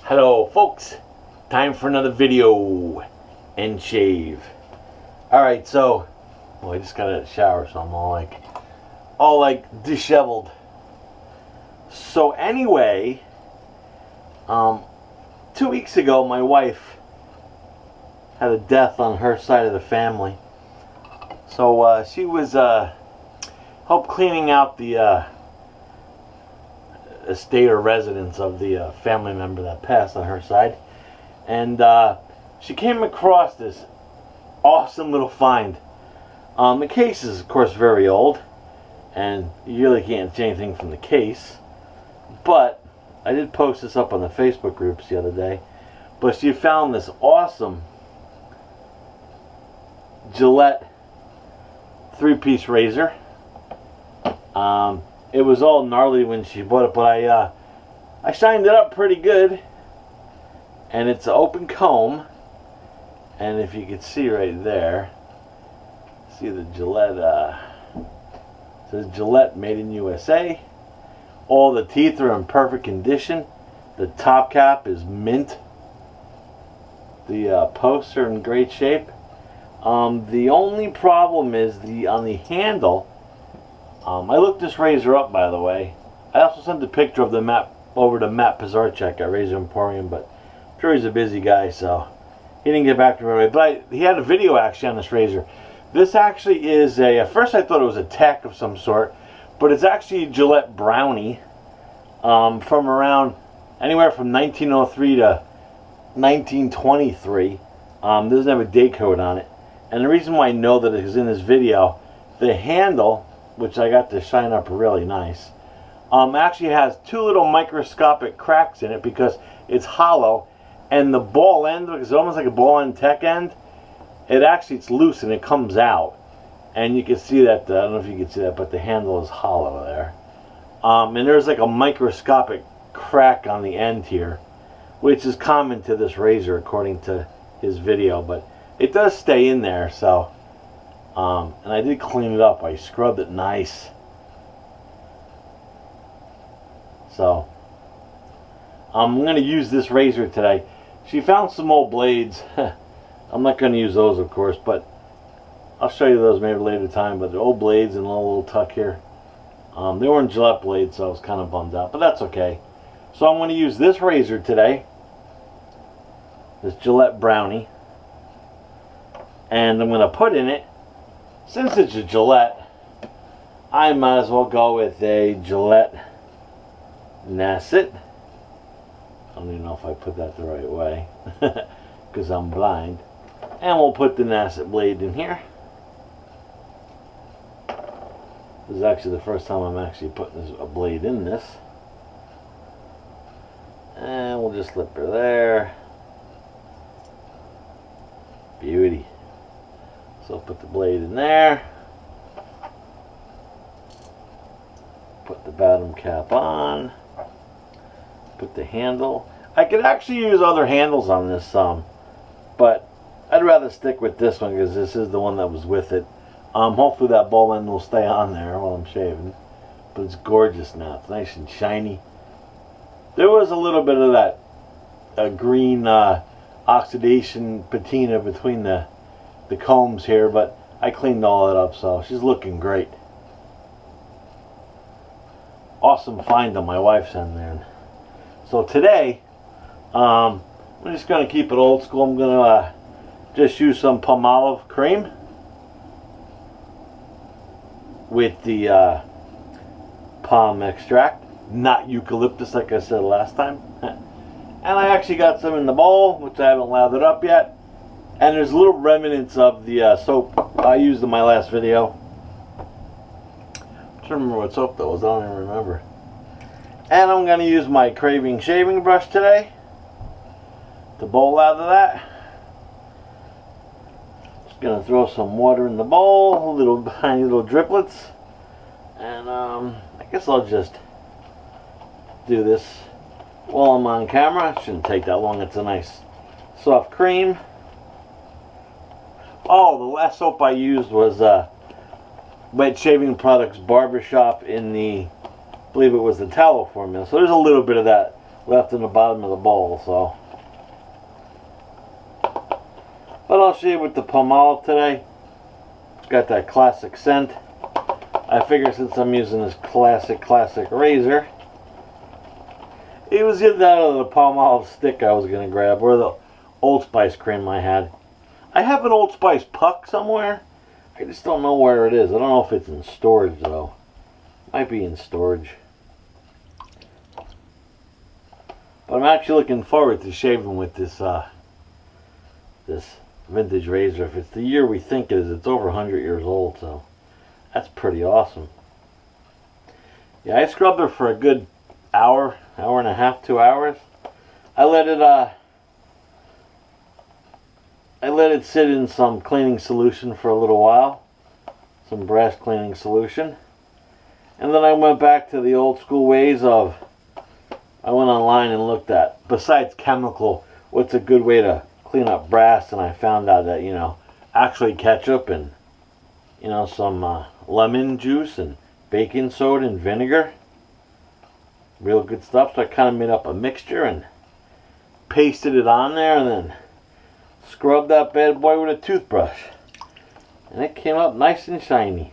Hello folks, time for another video and shave. Alright, so I just got out of the shower, so I'm all like disheveled. So anyway, 2 weeks ago my wife had a death on her side of the family. So she was help cleaning out the estate or residence of the family member that passed on her side, and she came across this awesome little find. The case is of course very old, and you really can't see anything from the case, but I did post this up on the Facebook groups the other day. But she found this awesome Gillette 3-piece razor. It was all gnarly when she bought it, but I shined it up pretty good, and it's an open comb, and if you could see right there, see the Gillette, it says Gillette made in USA. All the teeth are in perfect condition. The top cap is mint. The posts are in great shape. The only problem is on the handle. I looked this razor up, by the way. I also sent a picture of the map over to Matt Pizarchek at Razor Emporium, but I'm sure he's a busy guy, so he didn't get back to me right away. But he had a video actually on this razor. This actually is at first I thought it was a tech of some sort, but it's actually a Gillette Brownie from around anywhere from 1903 to 1923. Doesn't have a date code on it. And the reason why I know that it is in this video, the handle, which I got to shine up really nice, actually has two little microscopic cracks in it because it's hollow, and the ball end, because it's almost like a ball end tech end, it's loose and it comes out, and you can see that, I don't know if you can see that, but the handle is hollow there, and there's like a microscopic crack on the end here, which is common to this razor according to his video, but it does stay in there. So and I did clean it up. I scrubbed it nice. So I'm going to use this razor today. She found some old blades. I'm not going to use those, of course, but I'll show you those maybe later time. But they're old blades and a little tuck here. They weren't Gillette blades, so I was kind of bummed out, but that's okay. So I'm going to use this razor today, this Gillette Brownie, and I'm going to put in it, since it's a Gillette, I might as well go with a Gillette Nasset. I don't even know if I put that the right way because I'm blind. And we'll put the Nasset blade in here. This is actually the first time I'm actually putting a blade in this. And we'll just slip her there. Beauty. So put the blade in there. Put the bottom cap on. Put the handle. I could actually use other handles on this but I'd rather stick with this one because this is the one that was with it. Hopefully that ball end will stay on there while I'm shaving. But it's gorgeous now. It's nice and shiny. There was a little bit of that green oxidation patina between the combs here, but I cleaned all that up, so she's looking great. Awesome find on my wife's end there. So today, I'm just going to keep it old school. I'm going to just use some Palmolive cream with the palm extract, not eucalyptus like I said last time. And I actually got some in the bowl, which I haven't lathered up yet. And there's little remnants of the soap I used in my last video. I'm trying to remember what soap that was. I don't even remember. And I'm going to use my Craving shaving brush today to bowl out of that. Just going to throw some water in the bowl, little tiny little driplets. And I guess I'll just do this while I'm on camera. It shouldn't take that long. It's a nice soft cream. Oh, the last soap I used was Wet Shaving Products Barbershop in the, I believe it was the tallow formula. So there's a little bit of that left in the bottom of the bowl, so. But I'll shave with the Palmolive today. It's got that classic scent. I figure since I'm using this classic razor, it was either that or the Palmolive stick I was going to grab, or the Old Spice cream I had. I have an Old Spice puck somewhere. I just don't know where it is. I don't know if it's in storage though. Might be in storage. But I'm actually looking forward to shaving with this this vintage razor. If it's the year we think it is, it's over 100 years old, so that's pretty awesome. Yeah, I scrubbed it for a good hour and a half, 2 hours. I let it sit in some cleaning solution for a little while, some brass cleaning solution, and then I went back to the old school ways of, I went online and looked at, besides chemical, what's a good way to clean up brass, and I found out that, you know, actually ketchup and, you know, some lemon juice and baking soda and vinegar, real good stuff. So I kind of made up a mixture and pasted it on there, and then scrubbed that bad boy with a toothbrush, and it came up nice and shiny.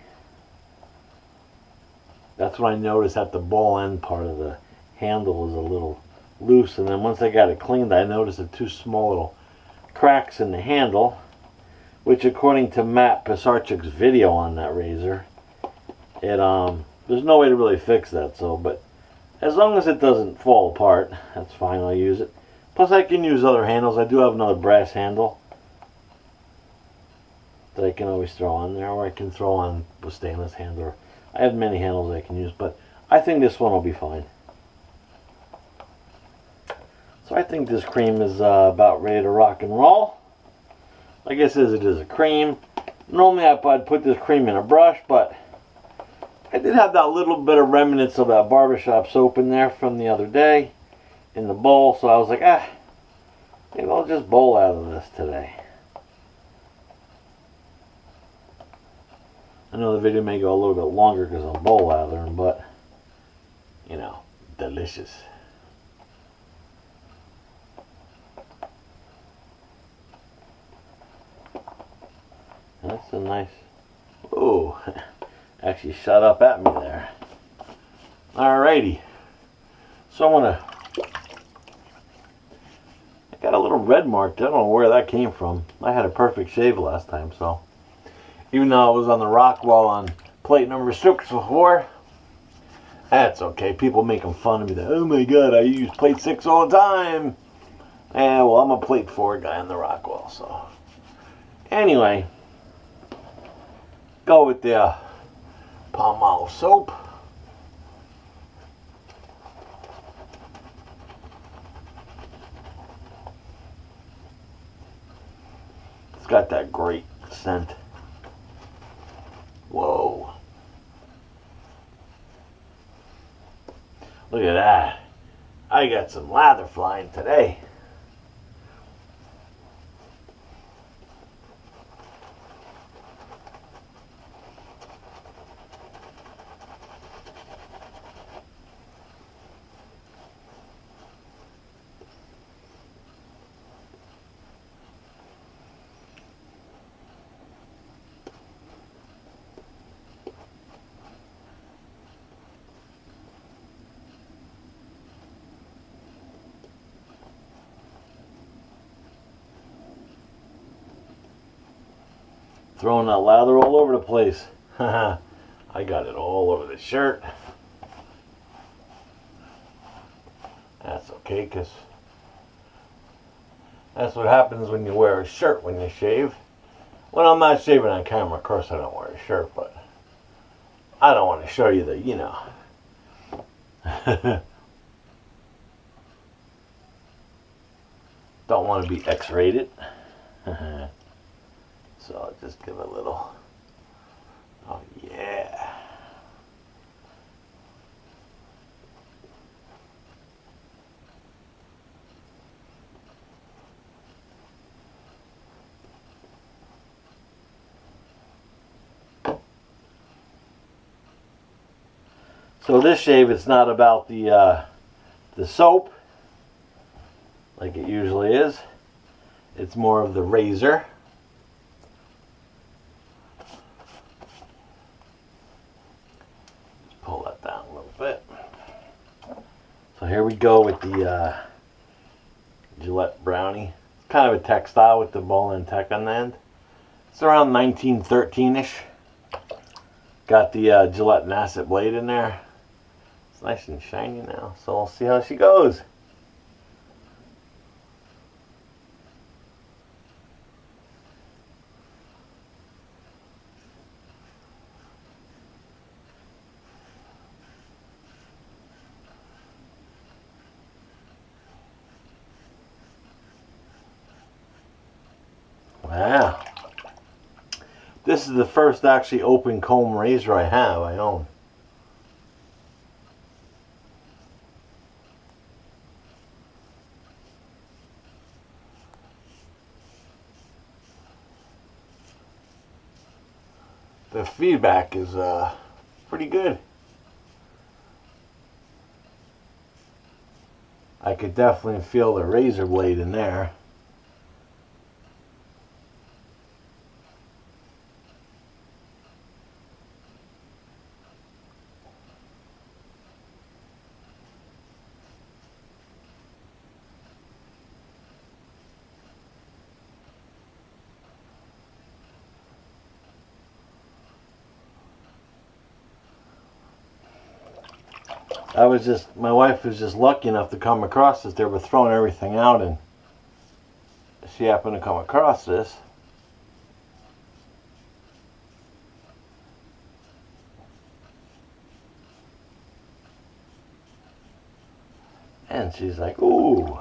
That's when I noticed that the ball end part of the handle was a little loose, and then once I got it cleaned, I noticed the two small little cracks in the handle, which according to Matt Pisarchik's video on that razor, there's no way to really fix that. So, but as long as it doesn't fall apart, that's fine. I'll use it. Plus, I can use other handles. I do have another brass handle that I can always throw on there, or I can throw on a stainless handle. I have many handles I can use, but I think this one will be fine. So I think this cream is about ready to rock and roll. Like I said, it is a cream. Normally I'd put this cream in a brush, but I did have that little bit of remnants of that barbershop soap in there from the other day in the bowl, so I was like, maybe I'll just bowl out of this today. I know the video may go a little bit longer because I'm bowl lathering, but, you know, delicious. That's a nice, ooh, actually shut up at me there. Alrighty, so I got a little red mark. I don't know where that came from. I had a perfect shave last time, so even though I was on the rock wall on plate number 6 before, that's okay. People making fun of me that, oh my god, I use plate 6 all the time. Well, I'm a plate 4 guy on the rock wall, so anyway, go with the Palmolive soap. It's got that great scent. Whoa. Look at that. I got some lather flying today. Throwing that lather all over the place. I got it all over the shirt. That's okay, because that's what happens when you wear a shirt when you shave. When I'm not shaving on camera, of course I don't wear a shirt, but I don't want to show you the, you know. Don't want to be X-rated. So I'll just give it a little, oh yeah. So this shave, it's not about the soap. like it usually is. It's more of the razor. Just pull that down a little bit. So here we go with the Gillette Brownie. It's kind of a textile with the ball and tech on the end. It's around 1913-ish. Got the Gillette Nasset blade in there. It's nice and shiny now, so we'll see how she goes. Wow. This is the first actually open comb razor I own. The feedback is pretty good. I could definitely feel the razor blade in there. My wife was just lucky enough to come across this. They were throwing everything out and she happened to come across this. And she's like, ooh.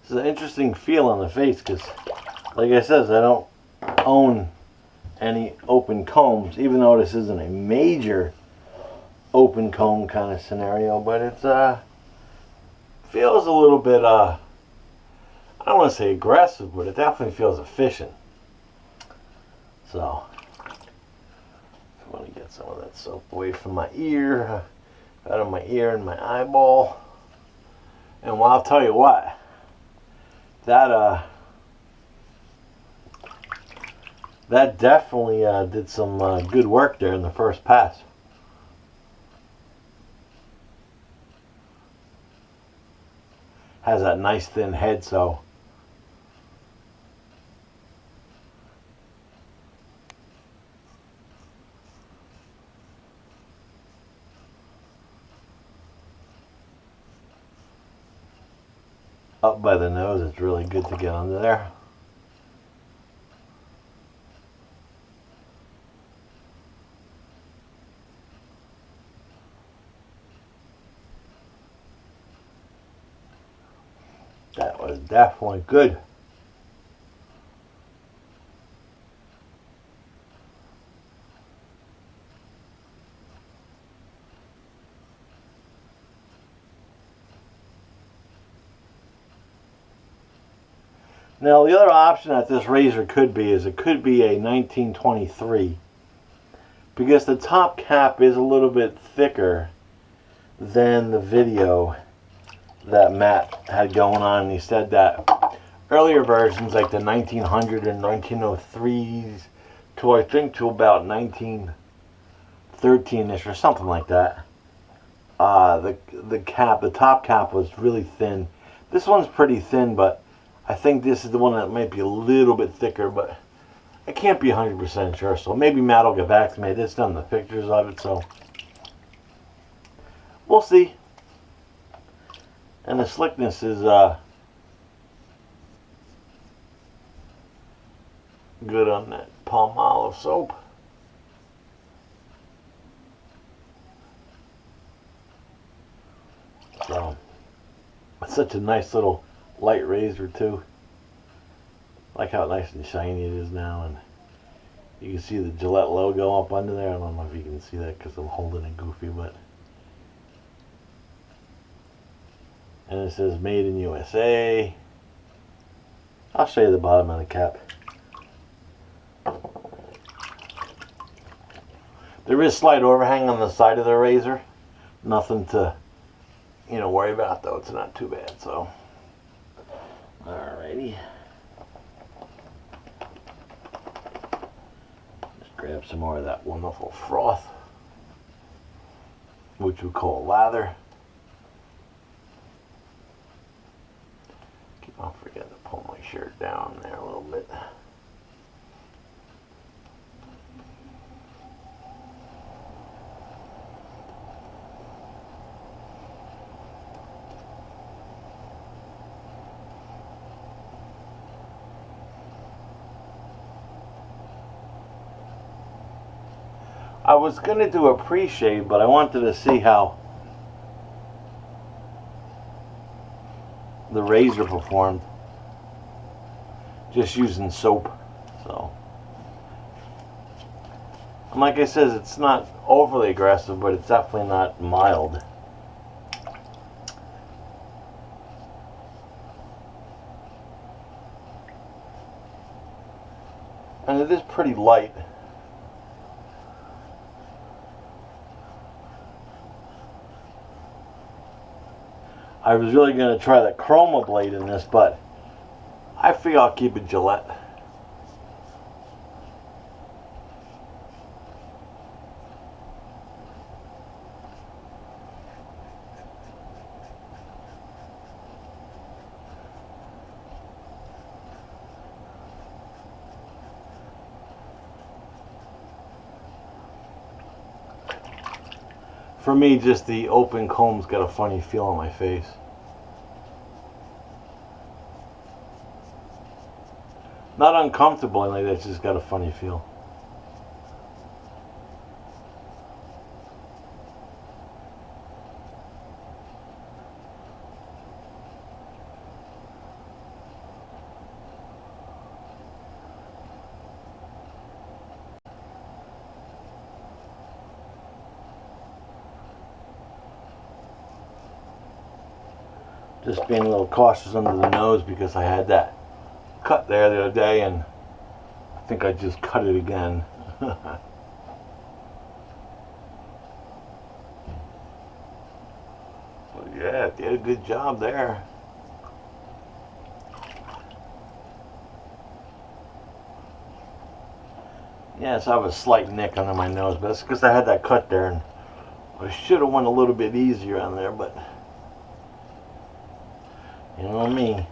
It's an interesting feel on the face because, like I said, I don't own any open combs, even though this isn't a major open comb kind of scenario, but it's feels a little bit I don't want to say aggressive, but it definitely feels efficient. So I want to get some of that soap away from my ear, out of my ear and my eyeball. And well, I'll tell you what, that definitely did some good work there in the first pass. Has that nice thin head, so up by the nose, it's really good to get under there. That was definitely good. Now the other option that this razor could be is it could be a 1923, because the top cap is a little bit thicker than the video that Matt had going on, and he said that earlier versions like the 1900 and 1903s to I think to about 1913ish or something like that, the top cap was really thin. This one's pretty thin, but I think this is the one that might be a little bit thicker, but I can't be 100% sure, so maybe Matt will get back to me. I just done the pictures of it, so we'll see. And the slickness is good on that Palmolive soap. So it's such a nice little light razor too. I like how nice and shiny it is now, and you can see the Gillette logo up under there. I don't know if you can see that because I'm holding it goofy, but And it says made in USA. I'll show you the bottom of the cap. There is slight overhang on the side of the razor. Nothing to, worry about though. It's not too bad, so. Alrighty. Just grab some more of that wonderful froth, which we call lather. Keep on forgetting to pull my shirt down there a little bit. I was going to do a pre-shave, but I wanted to see how the razor performed just using soap. So, and like I said, it's not overly aggressive, but it's definitely not mild. And it is pretty light. I was really going to try the chroma blade in this, but I figure I'll keep it Gillette. For me, just the open comb's got a funny feel on my face. Not uncomfortable, like that, just got a funny feel. Just being a little cautious under the nose because I had that cut there the other day, and I think I just cut it again. But yeah, did a good job there. Yes, I have a slight nick under my nose, but that's because I had that cut there, and I should have went a little bit easier on there, but you know me.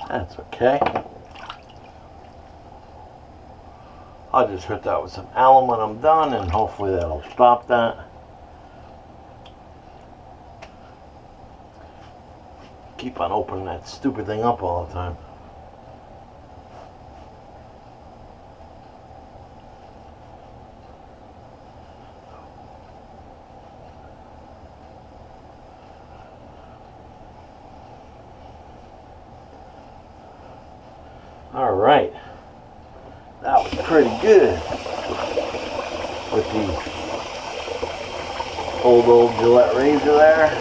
That's okay. I'll just hit that with some alum when I'm done, and hopefully that'll stop that. Keep on opening that stupid thing up all the time. All right, that was pretty good with the old Gillette razor there.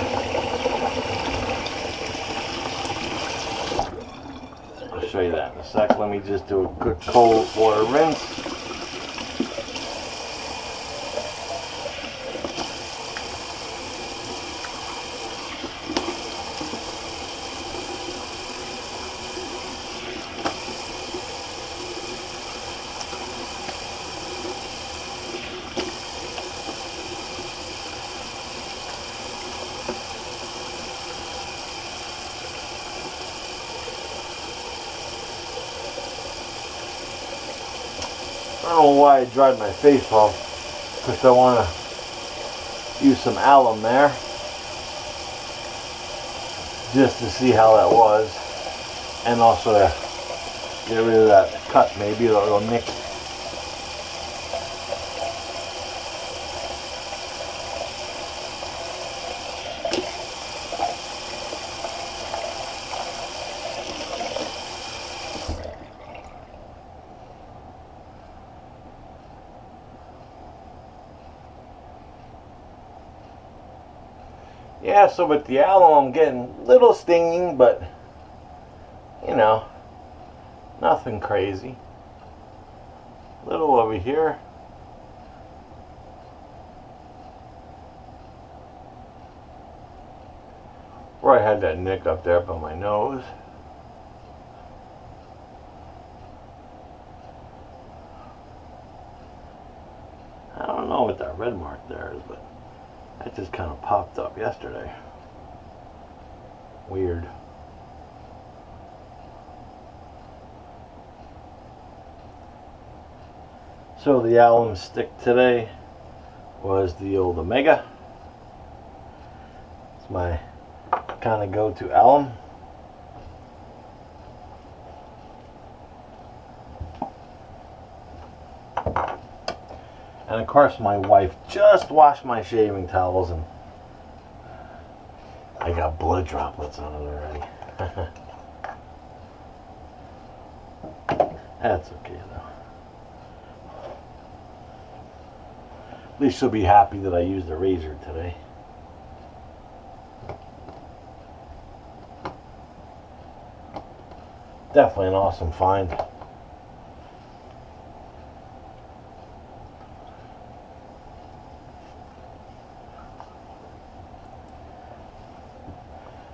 I'll show you that in a sec. Let me just do a good cold water rinse. I don't know why I dried my face off, because I want to use some alum there just to see how that was, and also to get rid of that cut, maybe a little nick. Yeah, so with the alum, I'm getting a little stinging, but, you know, nothing crazy. A little over here. Where I had that nick up there by my nose. I don't know what that red mark there is, but that just kind of popped up yesterday. Weird. So the alum stick today was the old Omega. It's my kind of go-to alum. And of course my wife just washed my shaving towels and I got blood droplets on it already. That's okay though. At least she'll be happy that I used a razor today. Definitely an awesome find.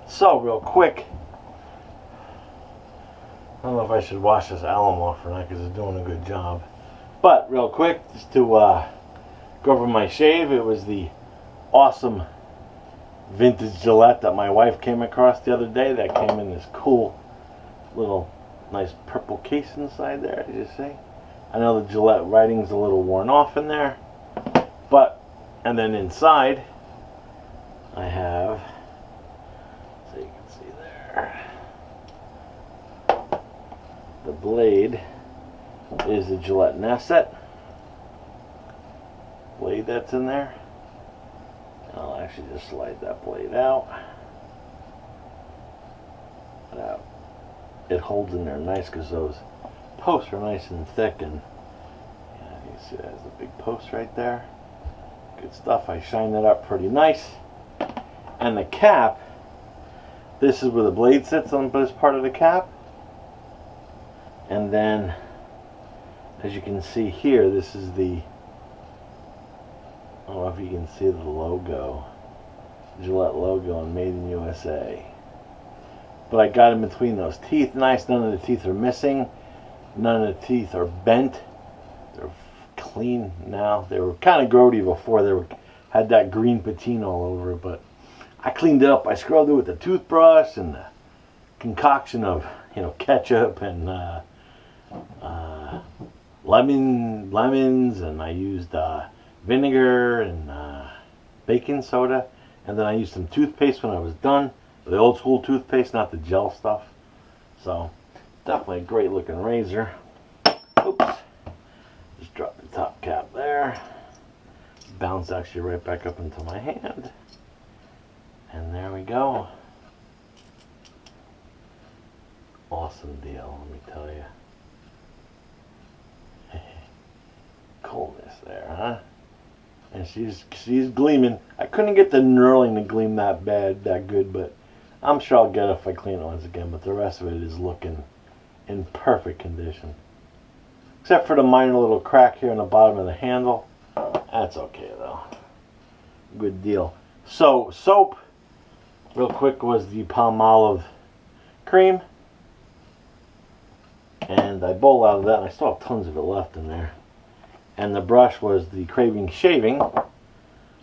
So real quick, I don't know if I should wash this alum off or not because it's doing a good job. But real quick, just to go over my shave, it was the awesome vintage Gillette that my wife came across the other day. That came in this cool little nice purple case inside there, as you see. I know the Gillette writing's a little worn off in there, but, and then inside I have, so you can see there, the blade is the Gillette Nasset blade that's in there. I'll actually just slide that blade out. It holds in there nice because those posts are nice and thick, and yeah, you see there's a big post right there. Good stuff. I shine that up pretty nice. And the cap, this is where the blade sits on this part of the cap. And then, as you can see here, this is the, I don't know if you can see the logo, Gillette logo and Made in USA. But I got in between those teeth nice. None of the teeth are missing. None of the teeth are bent. They're clean now. They were kind of grody before. They had that green patina all over it, but I cleaned it up. I scrubbed it with the toothbrush and the concoction of, you know, ketchup and lemons, and I used vinegar and baking soda, and then I used some toothpaste when I was done. The old school toothpaste, not the gel stuff. So, definitely a great looking razor. Oops. Just drop the top cap there. Bounce actually right back up into my hand. And there we go. Awesome deal, let me tell you. Coolness there, huh? And she's gleaming. I couldn't get the knurling to gleam that good, but I'm sure I'll get it if I clean it once again. But the rest of it is looking in perfect condition, except for the minor little crack here on the bottom of the handle. That's okay though. Good deal. So soap, real quick, was the Palmolive cream, and I bowled out of that, and I still have tons of it left in there. And the brush was the Craving shaving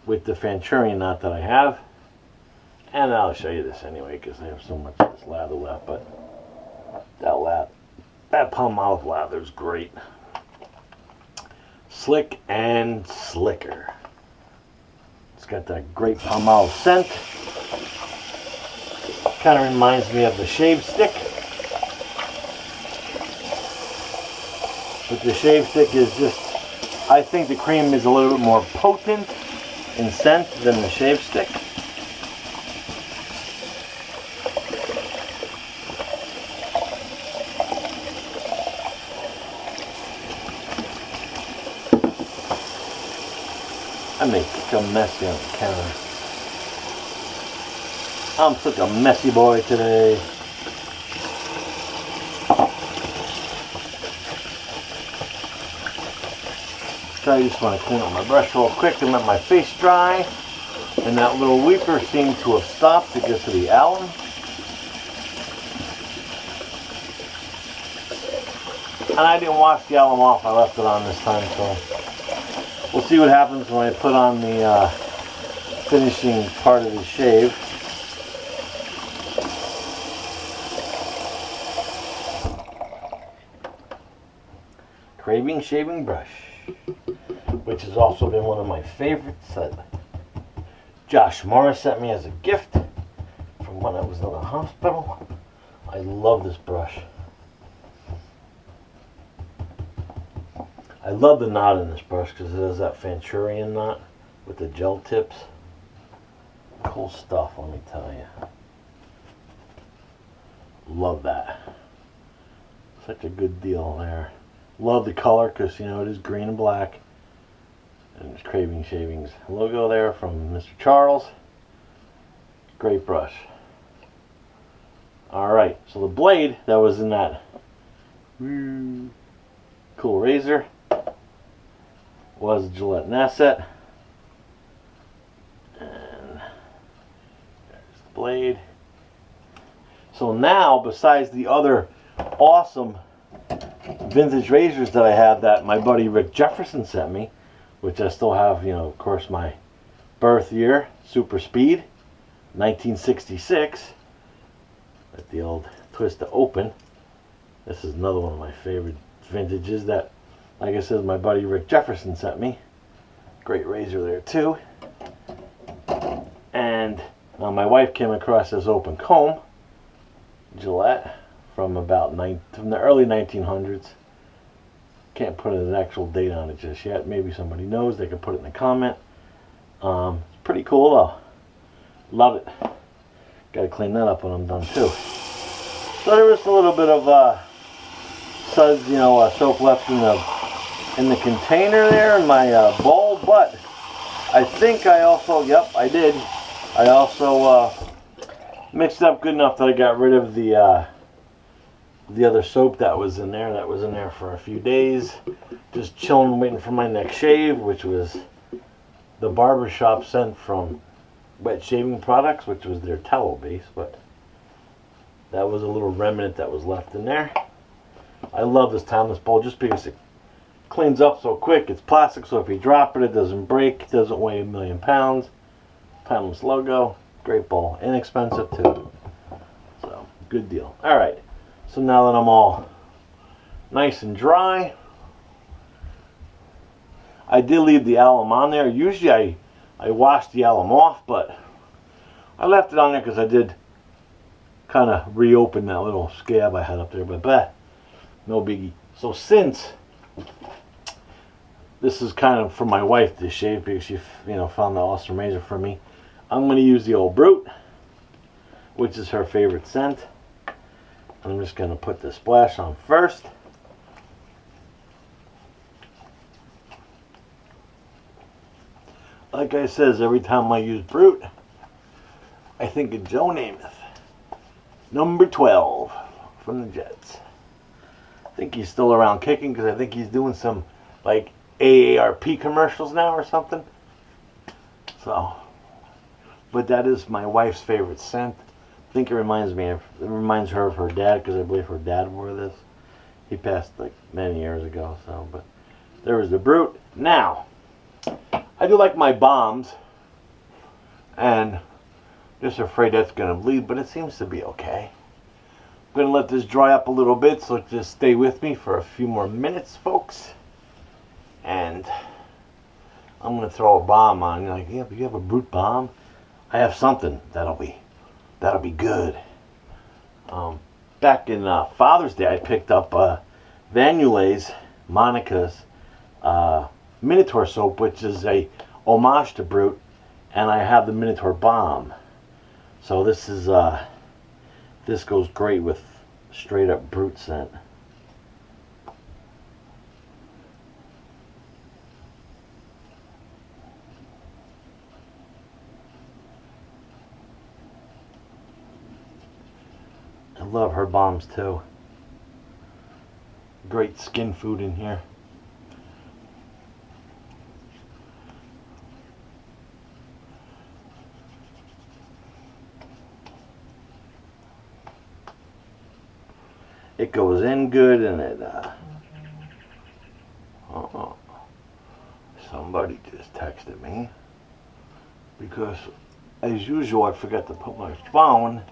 with the Fanturian knot that I have. And I'll show you this anyway because I have so much of this lather left. But that Palmolive lather is great. Slick and slicker. It's got that great Palmolive scent. Kind of reminds me of the shave stick. But the shave stick is just, I think the cream is a little bit more potent in scent than the shave stick. I make such a mess here on the counter. I'm such a messy boy today. So I just want to clean up my brush real quick and let my face dry. And that little weeper seemed to have stopped to get to the alum. And I didn't wash the alum off, I left it on this time, so we'll see what happens when I put on the finishing part of the shave. Craving shaving brush, which has also been one of my favorites that Josh Morris sent me as a gift from when I was in the hospital. I love this brush. I love the knot in this brush because it has that Fanturian knot with the gel tips. Cool stuff, let me tell you. Love that. Such a good deal there. Love the color because, you know, it is green and black. And there's Craving Shavings logo there from Mr. Charles. Great brush. Alright, so the blade that was in that cool razor was Gillette Asset. And there's the blade. So now, besides the other awesome vintage razors that I have that my buddy Rick Jefferson sent me, which I still have, you know, of course, my birth year, Super Speed, 1966. At the old twist to open. This is another one of my favorite vintages that, like I said, my buddy Rick Jefferson sent me. Great razor there too. And my wife came across this open comb, Gillette, from the early 1900s. Can't put an actual date on it just yet. Maybe somebody knows. They could put it in the comment. It's pretty cool though. Love it. Got to clean that up when I'm done too. So there was a little bit of suds, you know, soap left in the container there in my bowl, but I think I also, yep, I did. I also mixed it up good enough that I got rid of the other soap that was in there. That was in there for a few days, just chilling, waiting for my next shave, which was the barbershop scent from Wet Shaving Products, which was their tallow base, but that was a little remnant that was left in there. I love this timeless bowl just because it cleans up so quick. It's plastic, so if you drop it, it doesn't break. It doesn't weigh 1,000,000 pounds. Timeless logo. Great bowl. Inexpensive too. So, good deal. Alright, so now that I'm all nice and dry, I did leave the alum on there. Usually I wash the alum off, but I left it on there because I did kind of reopen that little scab I had up there, but no biggie. So since this is kind of for my wife to shave because she, you know, found the awesome razor for me, I'm going to use the Old Brute, which is her favorite scent. I'm just going to put the splash on first. Like I says, every time I use Brute, I think of Joe Namath. Number 12 from the Jets. I think he's still around kicking because I think he's doing some like AARP commercials now or something. So, but that is my wife's favorite scent. I think it reminds her of her dad because I believe her dad wore this. He passed like many years ago. So, but there was the Brute. Now, I do like my bombs, and just afraid that's going to bleed, but it seems to be okay. I'm going to let this dry up a little bit, so just stay with me for a few more minutes, folks. And I'm going to throw a bomb on. You're like, yeah, but you have a Brute bomb? I have something that'll be good. Back in Father's Day, I picked up Vanulai's, Monica's Minotaur soap, which is a homage to Brute, and I have the Minotaur bomb. So this is this goes great with straight up Brute scent. love her bombs too. Great skin food in here. It goes in good, and it somebody just texted me because as usual I forgot to put my phone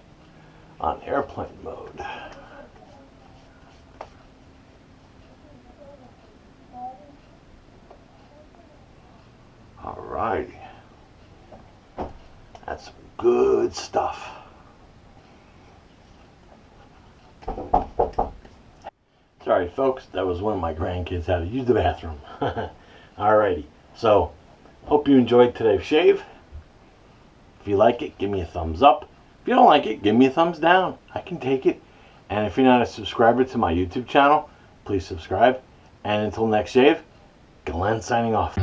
on airplane mode. Alrighty, that's some good stuff. Sorry folks, that was one of my grandkids had to use the bathroom. Alrighty, so hope you enjoyed today's shave. If you like it, give me a thumbs up. If you don't like it, give me a thumbs down. I can take it. And if you're not a subscriber to my YouTube channel, please subscribe. And until next shave, Glenn signing off.